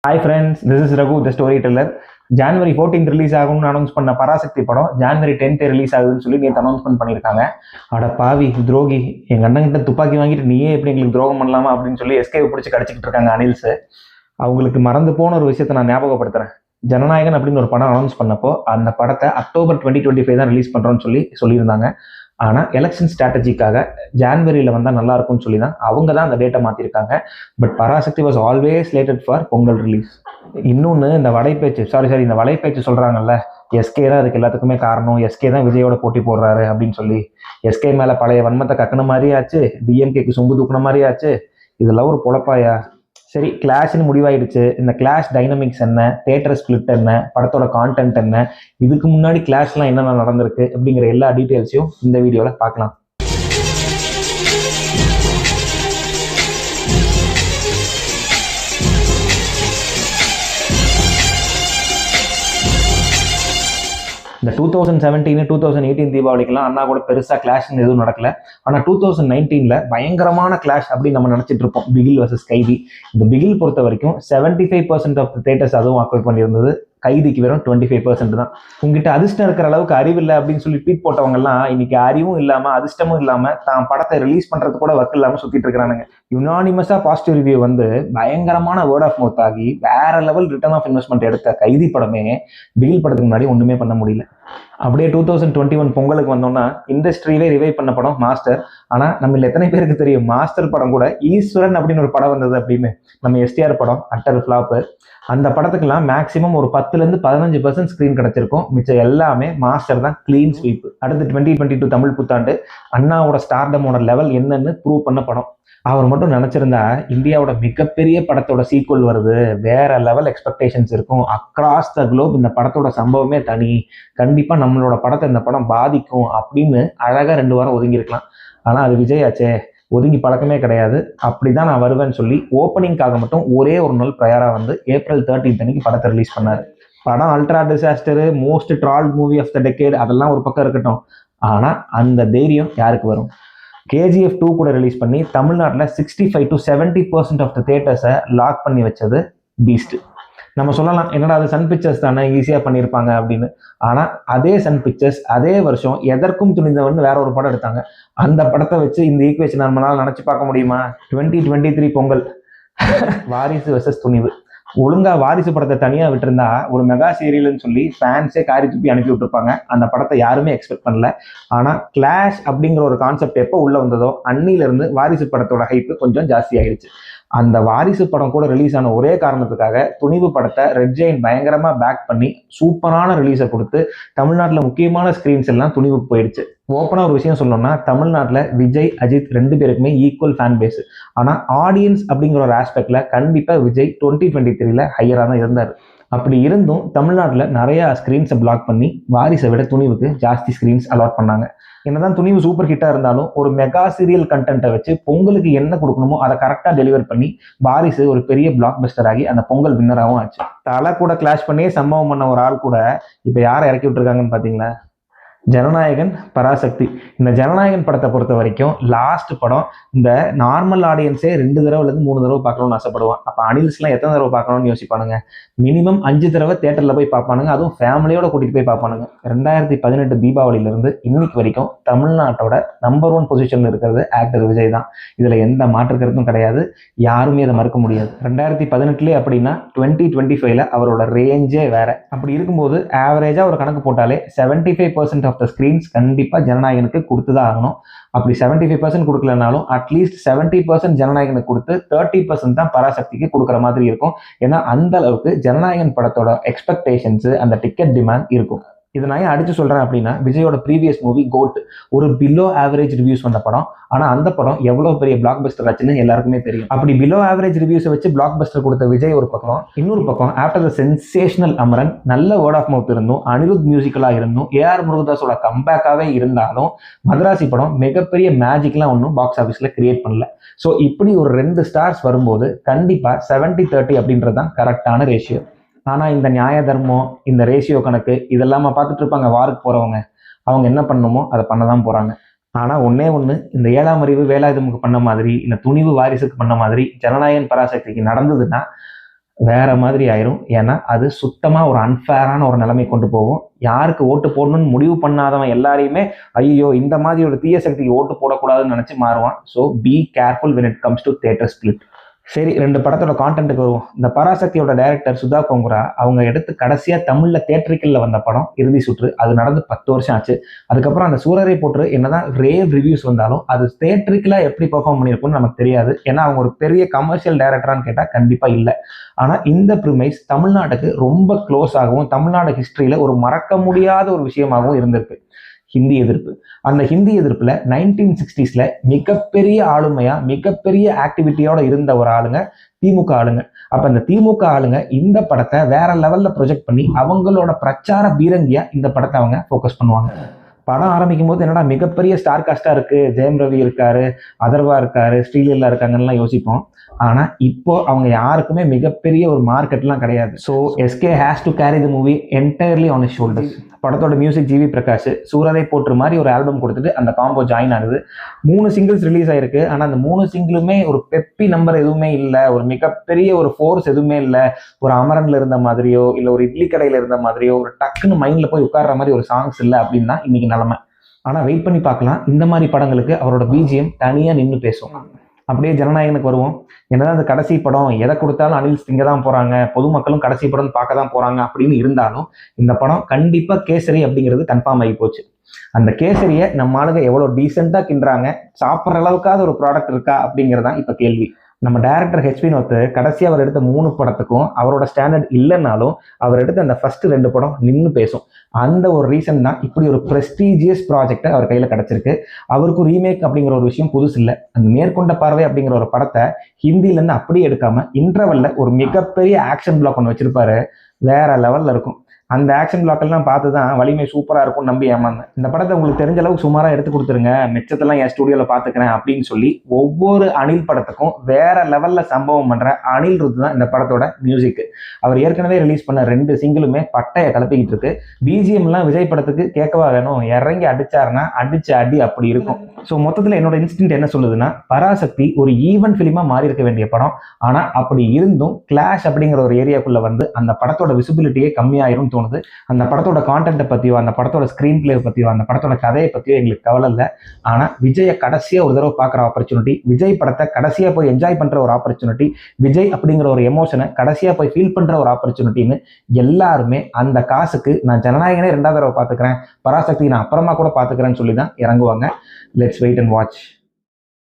Hi friends, this is Raghu the story teller. January 14th release ஆகும்னு announce பண்ண பராசக்தி படம் January 10th release ஆகுதுன்னு சொல்லி நேற்று அனௌன்ஸ்மெண்ட் பண்ணியிருக்காங்க. அட பாவி துரோகி, எங்கள் அண்ணன்கிட்ட துப்பாக்கி வாங்கிட்டு நீயே எப்படி எங்களுக்கு துரோகம் பண்ணலாமா அப்படின்னு சொல்லி எஸ்கேவை பிடிச்சி கடிச்சிக்கிட்டு இருக்காங்க அனில்ஸ். அவங்களுக்கு மறந்து போன ஒரு விஷயத்தை நான் ஞாபகப்படுத்துறேன். ஜனநாயகன் அப்படின்னு ஒரு படம் அனௌன்ஸ் பண்ணப்போ அந்த படத்தை அக்டோபர் 2025 தான் ரிலீஸ் பண்ணுறோன்னு சொல்லியிருந்தாங்க. ஆனால் எலெக்ஷன் ஸ்ட்ராட்டஜிக்காக ஜான்வரியில் வந்தால் நல்லா இருக்கும்னு சொல்லி தான் அவங்க தான் அந்த டேட்டை மாற்றிருக்காங்க. But Parasakthi was always slated for Pongal release. இன்னொன்று இந்த வலைப்பேச்சு சொல்கிறாங்கல்ல, எஸ்கே தான் அதுக்கு எல்லாத்துக்குமே காரணம், எஸ்கே தான் விஜயோட போட்டி போடுறாரு அப்படின்னு சொல்லி. எஸ்கே மேலே பழைய வன்மத்தை கக்குன மாதிரியே ஆச்சு, டிஎம்கேக்கு சொம்பு தூக்குன மாதிரியே ஆச்சு. இதெல்லாம் ஒரு பொழப்பாயா? சரி, கிளாஷ்னு முடிவாயிடுச்சு. இந்த கிளாஷ் டைனமிக்ஸ் என்ன, தியேட்டர் ஸ்பிளிட் என்ன, படத்தோட கான்டென்ட் என்ன, இதுக்கு முன்னாடி கிளாஷ்லாம் என்னென்ன நடந்திருக்கு அப்படிங்கிற எல்லா டீட்டெயில்ஸையும் இந்த வீடியோவில் பார்க்கலாம். இந்த 2017 2018 தீபாவளிக்கெல்லாம் அண்ணா கூட பெருசாக கிளாஷ்னு எதுவும் நடக்கல. ஆனால் 2019 பயங்கரமான கிளாஷ் அப்படின்னு நம்ம நினச்சிட்டு இருப்போம், பிகில் வர்சஸ் கைதி. இந்த பிகில் பொறுத்த வரைக்கும் 75% ஆஃப் த தியேட்டர்ஸ் அதுவும் ஆக்குபை பண்ணியிருந்தது. கைதிக்கு வெறும் 25% தான். உங்ககிட்ட அதிர்ஷ்டம் இருக்கிற அளவுக்கு அறிவில்லை அப்படின்னு சொல்லி ட்வீட் போட்டவங்கலாம் இன்னைக்கு அறிவும் இல்லாமல் அதிர்ஷ்டமும் இல்லாமல் தான் படத்தை ரிலீஸ் பண்ணுறது கூட ஒர்க் இல்லாமல் சுற்றிட்டு இருக்கிறானுங்க. யுனானிமஸாக பாசிட்டிவ் ரிவ்யூ வந்து பயங்கரமான வேர்ட் ஆஃப் மவுத் ஆகி வேற லெவல் ரிட்டர்ன் ஆஃப் இன்வெஸ்ட்மெண்ட் எடுத்த கைதி படமே பிகில் படத்துக்கு முன்னாடி ஒன்றுமே பண்ண முடியல. அப்படியே 2021 பொங்கலுக்கு வந்தோம்னா இண்டஸ்ட்ரியிலே ரிவைவ் பண்ண படம் மாஸ்டர். ஆனால் நம்ம எத்தனை பேருக்கு தெரியும் மாஸ்டர் படம் கூட ஈஸ்வரன் அப்படின்னு ஒரு படம் வந்தது அப்படின்னு? நம்ம எஸ்டிஆர் படம் அட்டர் ஃப்ளாப்பு. அந்த படத்துக்கெல்லாம் மேக்ஸிமம் ஒரு 10-15% ஸ்க்ரீன் கிடைச்சிருக்கும். மிச்சம் எல்லாமே மாஸ்டர் தான் கிளீன் ஸ்வீப். அடுத்து 2022 தமிழ் புத்தாண்டு அண்ணாவோட ஸ்டார்டமோட லெவல் என்னன்னு ப்ரூவ் பண்ண படம். அவர் மட்டும் நினைச்சிருந்தா இந்தியாவோட மிகப்பெரிய படத்தோட சீக்குவல் வருது, வேற லெவல் எக்ஸ்பெக்டேஷன்ஸ் இருக்கும், அக்ராஸ் த குளோப் இந்த படத்தோட சம்பவமே தனி, கண்டிப்பா நம்மளோட படத்தை இந்த படம் பாதிக்கும் அப்படின்னு அழகா 2 வாரம் ஒதுங்கியிருக்கலாம். ஆனா அது விஜய் ஆச்சே, ஒதுங்கி பழக்கமே கிடையாது. அப்படிதான் நான் வருவேன்னு சொல்லி ஓப்பனிங்காக மட்டும் ஒரே ஒரு நாள் ப்ரையரா வந்து April 13th அன்னைக்கு படத்தை ரிலீஸ் பண்ணாரு. படம் ultra disaster, most trolled movie of the decade அதெல்லாம் ஒரு பக்கம் இருக்கட்டும், ஆனா அந்த தைரியம் யாருக்கு வரும்? KGF 2 கூட ரிலீஸ் பண்ணி தமிழ்நாட்டில் 65-70% ஆஃப் த தியேட்டர்ஸை லாக் பண்ணி வச்சது பீஸ்ட். நம்ம சொல்லலாம் என்னடா அது சன் பிக்சர்ஸ் தானே ஈஸியாக பண்ணியிருப்பாங்க அப்படின்னு. ஆனால் அதே சன் பிக்சர்ஸ் அதே வருஷம் எதற்கும் துணிந்தவன் வேற ஒரு படம் எடுத்தாங்க. அந்த படத்தை வச்சு இந்த ஈக்குவேஷன் நம்மளால நினச்சி பார்க்க முடியுமா? 2023 பொங்கல் வாரிசு வெர்சஸ் துணிவு. ஒழுங்கா வாரிசு படத்தை தனியாக விட்டுருந்தா ஒரு மெகா சீரியல்னு சொல்லி ஃபேன்ஸே காரி துப்பி அனுப்பி விட்டுருப்பாங்க. அந்த படத்தை யாருமே எக்ஸ்பெக்ட் பண்ணல. ஆனால் கிளாஷ் அப்படிங்கிற ஒரு கான்செப்ட் எப்போ உள்ள வந்ததோ அன்னிலிருந்து வாரிசு படத்தோட ஹைப்பு கொஞ்சம் ஜாஸ்தி ஆகிடுச்சு. அந்த வாரிசு படம் கூட ரிலீஸ் ஆன ஒரே காரணத்துக்காக துணிவு படத்தை ரெட் ஜெயின் பயங்கரமா பேக் பண்ணி சூப்பரான ரிலீஸை கொடுத்து தமிழ்நாட்டில் முக்கியமான ஸ்கிரீன்ஸ் எல்லாம் துணிவுக்கு போயிடுச்சு. ஓப்பனா ஒரு விஷயம் சொல்லணும்னா தமிழ்நாட்டில் விஜய் அஜித் 2 பேருக்குமே ஈக்குவல் ஃபேன் பேஸ். ஆனால் ஆடியன்ஸ் அப்படிங்கிற ஒரு ஆஸ்பெக்ட்ல கண்டிப்பாக விஜய் 2023 ஹையராக தான் இருந்தார். அப்படி இருந்தும் தமிழ்நாட்டில் நிறைய ஸ்கிரீன்ஸை பிளாக் பண்ணி வாரிசை விட துணிவுக்கு ஜாஸ்தி ஸ்கிரீன்ஸ் அலாட் பண்ணாங்க. என்னதான் துணிவு சூப்பர் ஹிட்டா இருந்தாலும் ஒரு மெகா சீரியல் கண்டென்ட்டை வச்சு பொங்கலுக்கு என்ன கொடுக்கணுமோ அதை கரெக்டா டெலிவர் பண்ணி வாரிசு ஒரு பெரிய பிளாக் பஸ்டர் ஆகி அந்த பொங்கல் வின்னராகவும் ஆச்சு. தலை கூட கிளாஷ் பண்ணியே சம்பவம் பண்ண ஒரு ஆள் கூட இப்ப யாரை இறக்கி விட்டுருக்காங்கன்னு பாத்தீங்களா? ஜனநாயகன், பராசக்தி. இந்த ஜனநாயகன் படத்தை பொறுத்த வரைக்கும் லாஸ்ட் படம் இந்த நார்மல் ஆடியன்ஸே 2 தடவைலேருந்து 3 தடவை பார்க்கணும்னு ஆசைப்படுவான். அப்போ அனில்ஸ்லாம் எத்தனை தடவை பார்க்கணும்னு யோசிப்பானுங்க? மினிமம் 5 தடவை தேட்டரில் போய் பார்ப்பானுங்க, அதுவும் ஃபேமிலியோட கூட்டிகிட்டு போய் பார்ப்பானுங்க. 2018 தீபாவளியிலிருந்து இன்னைக்கு வரைக்கும் தமிழ்நாட்டோட நம்பர் 1 பொசிஷன்ல இருக்கிறது ஆக்டர் விஜய் தான். இதில் எந்த மாற்று கருத்தும் கிடையாது, யாருமே அதை மறுக்க முடியாது. 2018 அப்படின்னா 2025 அவரோட ரேஞ்சே வேற. அப்படி இருக்கும்போது ஆவரேஜாக ஒரு கணக்கு போட்டாலே 75% ஆஃப் த ஸ்கிரீன்ஸ் கண்டிப்பா ஜனநாயகனுக்கு கொடுத்துதான் ஆகணும். அப்படி 75% கொடுக்கலனாலும் அட்லீஸ்ட் 70% ஜனநாயகனுக்கு கொடுத்து 30% தான் பராசக்திக்கு கொடுக்குற மாதிரி இருக்கும். ஏன்னா அந்த அளவுக்கு ஜனநாயகன் படத்தோட எக்ஸ்பெக்டேஷன்ஸ், அந்த டிக்கெட் டிமாண்ட் இருக்கும். இதை நான் அடிச்சு சொல்றேன் அப்படின்னா விஜயோட ப்ரீவியஸ் மூவி கோட் ஒரு பிலோ ஆவரேஜ் ரிவ்யூஸ் வந்த படம். ஆனா அந்த படம் எவ்வளவு பெரிய பிளாக் பஸ்டர் ஆச்சுன்னு எல்லாருக்குமே தெரியும். அப்படி பிலோ ஆவரேஜ் ரிவ்யூஸை வச்சு பிளாக் பஸ்டர் கொடுத்த விஜய் ஒரு பக்கம், இன்னொரு பக்கம் ஆஃப்டர் த சென்சேஷனல் அமரன் நல்ல வேர்ட் ஆஃப் மவுத் இருந்தும் அனிருத் மியூசிக்கலா இருந்தும் AR முருகதாஸோட கம்பேக்காவே இருந்தாலும் மதராசி படம் மிகப்பெரிய மேஜிக்லாம் ஒன்றும் பாக்ஸ் ஆஃபீஸ்ல கிரியேட் பண்ணல. ஸோ இப்படி ஒரு 2 ஸ்டார்ஸ் வரும்போது கண்டிப்பா 70-30 அப்படின்றது தான் கரெக்டான ரேஷியோ. ஆனால் இந்த நியாய தர்மம், இந்த ரேஷியோ கணக்கு இதெல்லாம் பார்த்துட்டு இருப்பாங்க வாருக்கு போகிறவங்க. அவங்க என்ன பண்ணணுமோ அதை பண்ண தான் போகிறாங்க. ஆனால் ஒன்னே ஒன்று, இந்த 7ஆம் அறிவு வேலாயுதமுக்கு பண்ண மாதிரி, இந்த துணிவு வாரிசுக்கு பண்ண மாதிரி ஜனநாயகன் பராசக்திக்கு நடந்ததுன்னா வேற மாதிரி ஆயிரும். ஏன்னா அது சுத்தமா ஒரு அன்ஃபேரான ஒரு நிலைமை கொண்டு போகும். யாருக்கு ஓட்டு போடணும்னு முடிவு பண்ணாதவன் எல்லாரையுமே ஐயோ இந்த மாதிரி ஒரு தீய சக்திக்கு ஓட்டு போடக்கூடாதுன்னு நினைச்சு மாறுவான். So be careful when it comes to theatre split. சரி, 2 படத்தோட கான்டென்ட்டுக்கு வருவோம். இந்த பராசக்தியோட டைரக்டர் சுதா கோங்குரா அவங்க எடுத்து கடைசியா தமிழ்ல தியேட்டரிக்கல்ல வந்த படம் இறுதி சுற்று. அது நடந்து 10 வருஷம் ஆச்சு. அதுக்கப்புறம் அந்த சூரரை போட்டு என்னதான் ரேவ் ரிவ்யூஸ் வந்தாலும் அது தியேட்டரிக்கலா எப்படி பெர்ஃபார்ம் பண்ணியிருக்கும்னு நமக்கு தெரியாது. ஏன்னா அவங்க ஒரு பெரிய கமர்ஷியல் டைரக்டரான்னு கேட்டா கண்டிப்பா இல்லை. ஆனா இந்த ப்ரிமைஸ் தமிழ்நாட்டுக்கு ரொம்ப க்ளோஸ் ஆகவும் தமிழ்நாடு ஹிஸ்டரியில ஒரு மறக்க முடியாத ஒரு விஷயமாகவும் இருந்திருக்கு. ஹிந்தி எதிர்ப்பு. அந்த ஹிந்தி எதிர்ப்புல 1960ஸ்ல மிகப்பெரிய ஆளுமையா மிகப்பெரிய ஆக்டிவிட்டியோட இருந்த ஒரு ஆளுங்க திமுக ஆளுங்க. அப்ப அந்த திமுக ஆளுங்க இந்த படத்தை வேற லெவல்ல ப்ரொஜெக்ட் பண்ணி அவங்களோட பிரச்சார பீரங்கியா இந்த படத்தை அவங்க ஃபோக்கஸ் பண்ணுவாங்க. படம் ஆரம்பிக்கும் போது என்னடா மிகப்பெரிய ஸ்டார் காஸ்டா இருக்கு, ஜெயம் ரவி இருக்காரு, அதர்வா இருக்காரு, ஸ்ரீலீலா இருக்காங்கன்னு யோசிப்போம். ஆனா இப்போ அவங்க யாருக்குமே மிகப்பெரிய ஒரு மார்க்கெட்லாம் கிடையாது. So SK has to carry the movie entirely on his shoulders. படத்தோட மியூசிக் ஜிவி பிரகாஷ் சூரரை போற்று மாதிரி ஒரு ஆல்பம் கொடுத்துட்டு அந்த காம்போ ஜாயின் ஆகுது. 3 சிங்கிள்ஸ் ரிலீஸ் ஆயிருக்கு. ஆனா அந்த 3 சிங்கிளுமே ஒரு பெப்பி நம்பர் எதுவுமே இல்லை, ஒரு மிகப்பெரிய ஒரு ஃபோர்ஸ் எதுவுமே இல்லை. ஒரு அமரன்ல இருந்த மாதிரியோ இல்லை ஒரு இட்லி கடையில இருந்த மாதிரியோ ஒரு டக்குன்னு மைண்ட்ல போய் உட்கார்ற மாதிரி ஒரு சாங்ஸ் இல்லை அப்படின்னா இன்னைக்கு நிலைமை. ஆனா வெயிட் பண்ணி பார்க்கலாம். இந்த மாதிரி படங்களுக்கு அவரோட பிஜிஎம் தனியா நின்று பேசும். அப்படியே ஜனநாயகனுக்கு வருவோம். என்னதான் அந்த கடைசி படம் எதை கொடுத்தாலும் அனில் திங்க தான் போறாங்க, பொதுமக்களும் கடைசி படம் பார்க்க தான் போறாங்க அப்படின்னு இருந்தாலும் இந்த படம் கண்டிப்பா கேசரி அப்படிங்கிறது கன்ஃபார்ம் ஆகி போச்சு. அந்த கேசரியை நம்ம ஆளுங்க எவ்வளவு டீசெண்டா கிண்டுறாங்க, சாப்பிட்ற அளவுக்காவது ஒரு ப்ராடக்ட் இருக்கா அப்படிங்கிறதான் இப்ப கேள்வி. நம்ம டைரக்டர் ஹெச்பி வினோத் கடைசி அவர் எடுத்த 3 படத்துக்கும் அவரோட ஸ்டாண்டர்ட் இல்லைன்னாலும் அவர் எடுத்த அந்த ஃபர்ஸ்ட் 2 படம் நின்று பேசும். அந்த ஒரு ரீசன் தான் இப்படி ஒரு ப்ரெஸ்டீஜியஸ் ப்ராஜெக்ட் அவர் கையில கிடைச்சிருக்கு. அவருக்கும் ரீமேக் அப்படிங்கிற ஒரு விஷயம் புதுசு இல்லை. அந்த நேர்கொண்ட பார்வை அப்படிங்கிற ஒரு படத்தை ஹிந்தில இருந்து அப்படியே எடுக்காம இன்டர்வல்ல ஒரு மிகப்பெரிய ஆக்ஷன் பிளாக் ஒன்று வச்சிருப்பாரு. வேற லெவல்ல இருக்கும். அந்த ஆக்ஷன் பிளாக்கெல்லாம் பார்த்து தான் வலிமை சூப்பராக இருக்கும்னு நம்பி ஏமாந்தேன். இந்த படத்தை உங்களுக்கு தெரிஞ்ச அளவுக்கு சுமாராக எடுத்து கொடுத்துருங்க, மிச்சத்தெல்லாம் என் ஸ்டுடியோவில் பார்த்துக்கிறேன் அப்படின்னு சொல்லி ஒவ்வொரு அனில் படத்துக்கும் வேற லெவலில் சம்பவம் பண்ணுற அனில் ருத் தான் இந்த படத்தோட மியூசிக். அவர் ஏற்கனவே ரிலீஸ் பண்ண 2 சிங்கிளுமே பட்டையை கலப்பிக்கிட்டு இருக்கு. பிஜிஎம்லாம் விஜய் படத்துக்கு கேட்கவா வேணும், இறங்கி அடிச்சாருன்னா அடிச்ச அடி அப்படி இருக்கும். ஸோ மொத்தத்தில் என்னோட இன்ஸ்டின்ட் என்ன சொல்லுதுன்னா, பராசக்தி ஒரு ஈவென்ட் ஃபிலிமாக மாறி இருக்க வேண்டிய படம். ஆனால் அப்படி இருந்தும் கிளாஷ் அப்படிங்கிற ஒரு ஏரியாக்குள்ள வந்து அந்த படத்தோட விசிபிலிட்டியே கம்மியாயிரும் தோணுது. அந்த படத்தோட கான்டென்ட்டை பற்றியோ அந்த படத்தோட ஸ்க்ரீன் பிளே பற்றியோ அந்த படத்தோட கதையை பற்றியோ எங்களுக்கு கவலை இல்லை. ஆனால் விஜயை கடைசியாக ஒரு தடவை பார்க்குற ஆப்பர்ச்சுனிட்டி, விஜய் படத்தை கடைசியாக போய் என்ஜாய் பண்ணுற ஒரு ஆப்பர்ச்சுனிட்டி, விஜய் அப்படிங்கிற ஒரு எமோஷனை கடைசியாக போய் ஃபீல் பண்ணுற ஒரு ஆப்பர்ச்சுனிட்டின்னு எல்லாருமே அந்த காசுக்கு நான் ஜனநாயகனே 2வது தடவை பார்த்துக்கிறேன், பராசக்தி நான் அப்புறமா கூட பார்த்துக்கிறேன்னு சொல்லி தான் இறங்குவாங்க. Let's wait and watch.